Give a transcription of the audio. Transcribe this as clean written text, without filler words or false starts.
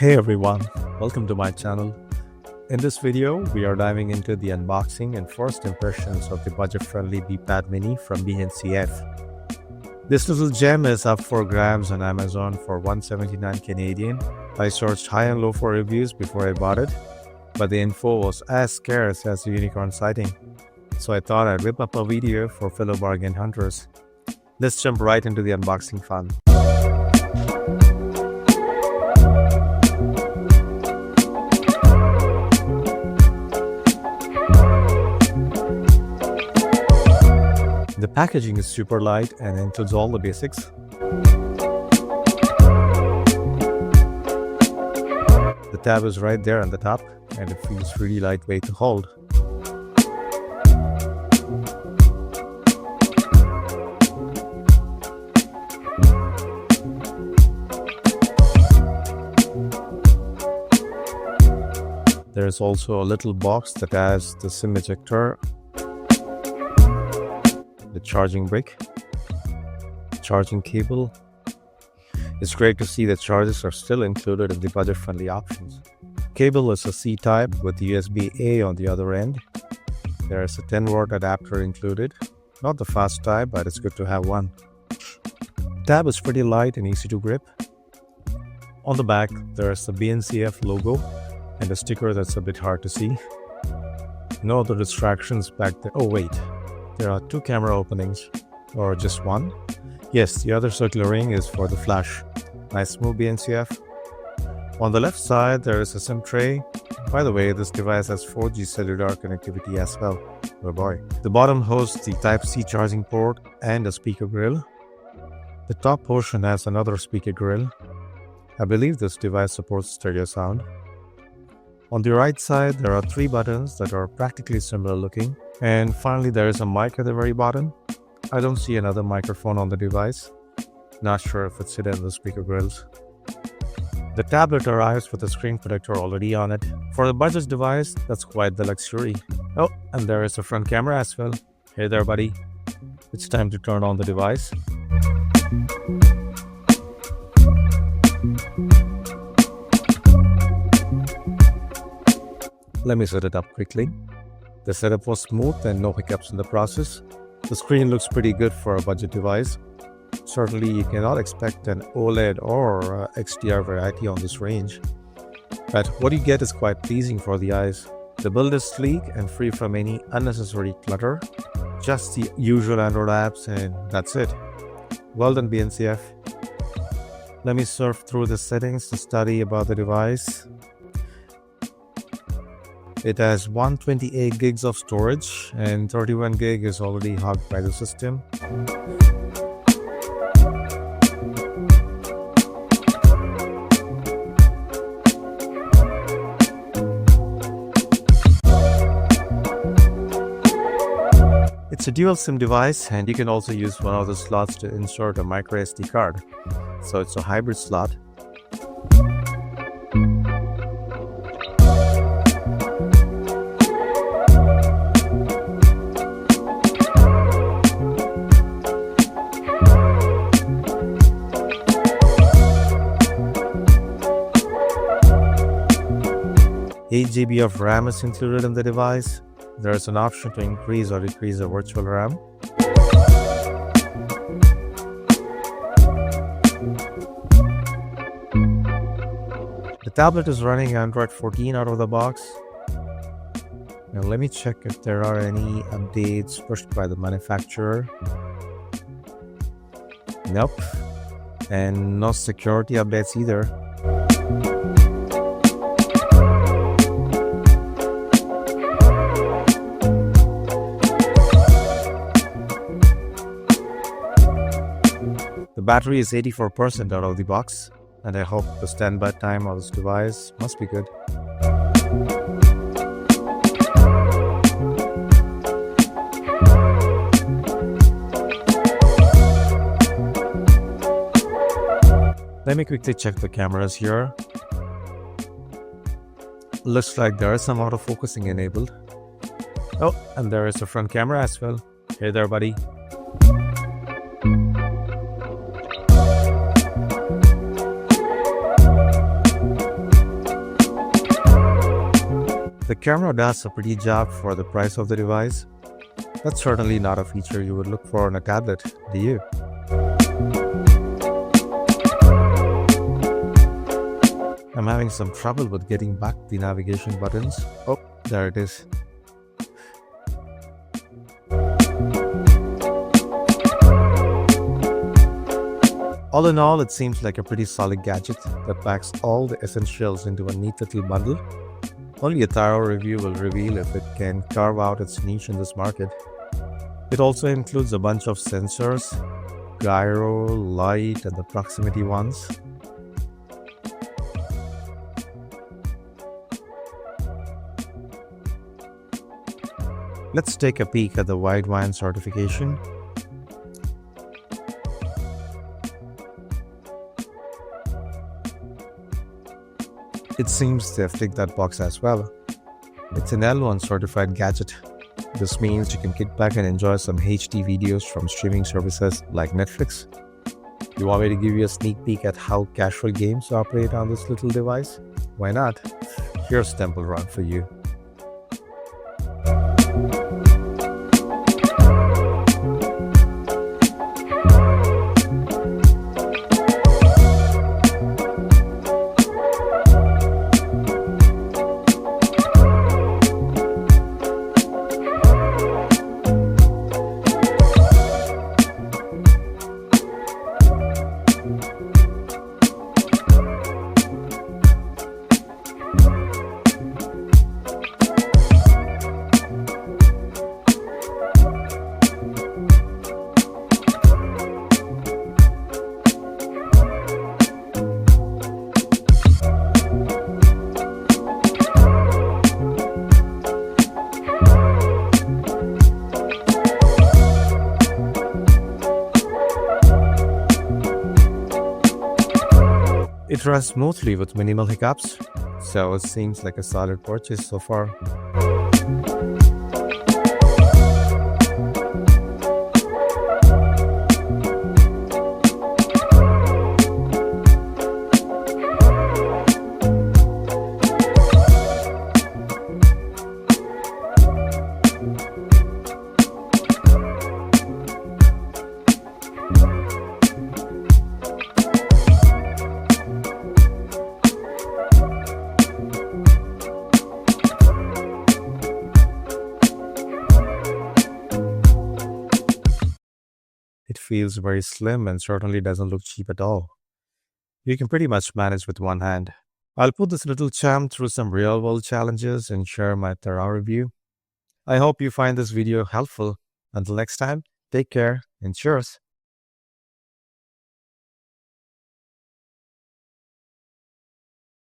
Hey everyone, welcome to my channel. In this video, we are diving into the unboxing and first impressions of the budget-friendly BPAD Mini from BNCF. This little gem is up for grabs on Amazon for $179 Canadian. I searched high and low for reviews before I bought it, but the info was as scarce as the unicorn sighting. So I thought I'd whip up a video for fellow bargain hunters. Let's jump right into the unboxing fun. The packaging is super light and includes all the basics. The tab is right there on the top and it feels really lightweight to hold. There is also a little box that has the SIM ejector, the charging brick, charging cable. It's great to see that chargers are still included in the budget-friendly options. Cable is a C-type with USB-A on the other end. There is a 10-watt adapter included. Not the fast type, but it's good to have one. Tab is pretty light and easy to grip. On the back, there is the BNCF logo and a sticker that's a bit hard to see. No other distractions back there. Oh wait. There are two camera openings, or just one? Yes, the other circular ring is for the flash. Nice move, BNCF. On the left side, there is a SIM tray. By the way, this device has 4G cellular connectivity as well. Oh boy. The bottom hosts the Type-C charging port and a speaker grill. The top portion has another speaker grill. I believe this device supports stereo sound. On the right side, there are three buttons that are practically similar looking. And finally, there is a mic at the very bottom. I don't see another microphone on the device. Not sure if it's hidden in the speaker grills. The tablet arrives with a screen protector already on it. For the budget device, that's quite the luxury. Oh, and there is a front camera as well. Hey there, buddy. It's time to turn on the device. Let me set it up quickly. The setup was smooth and no hiccups in the process. The screen looks pretty good for a budget device. Certainly you cannot expect an OLED or XDR variety on this range. But what you get is quite pleasing for the eyes. The build is sleek and free from any unnecessary clutter. Just the usual Android apps and that's it. Well done, BNCF. Let me surf through the settings to study about the device. It has 128 gigs of storage and 31 gig is already hogged by the system. It's a dual SIM device and you can also use one of the slots to insert a micro SD card. So it's a hybrid slot. Eight GB of RAM is included in the device. There is an option to increase or decrease the virtual RAM. The tablet is running Android 14 out of the box. Now let me check if there are any updates pushed by the manufacturer. Nope. And no security updates either. The battery is 84% out of the box, and I hope the standby time of this device must be good. Let me quickly check the cameras here. Looks like there is some autofocusing enabled. Oh, and there is a front camera as well. Hey there, buddy. The camera does a pretty job for the price of the device. That's certainly not a feature you would look for on a tablet, do you? I'm having some trouble with getting back the navigation buttons. Oh, there it is. All in all, it seems like a pretty solid gadget that packs all the essentials into a neat little bundle. Only a thorough review will reveal if it can carve out its niche in this market. It also includes a bunch of sensors, gyro, light, and the proximity ones. Let's take a peek at the Wideband certification. It seems they've ticked that box as well. It's an L1 certified gadget. This means you can kick back and enjoy some HD videos from streaming services like Netflix. You want me to give you a sneak peek at how casual games operate on this little device? Why not? Here's Temple Run for you. It runs smoothly with minimal hiccups, so it seems like a solid purchase so far. It feels very slim and certainly doesn't look cheap at all. You can pretty much manage with one hand. I'll put this little champ through some real world challenges and share my thorough review. I hope you find this video helpful. Until next time, take care and cheers.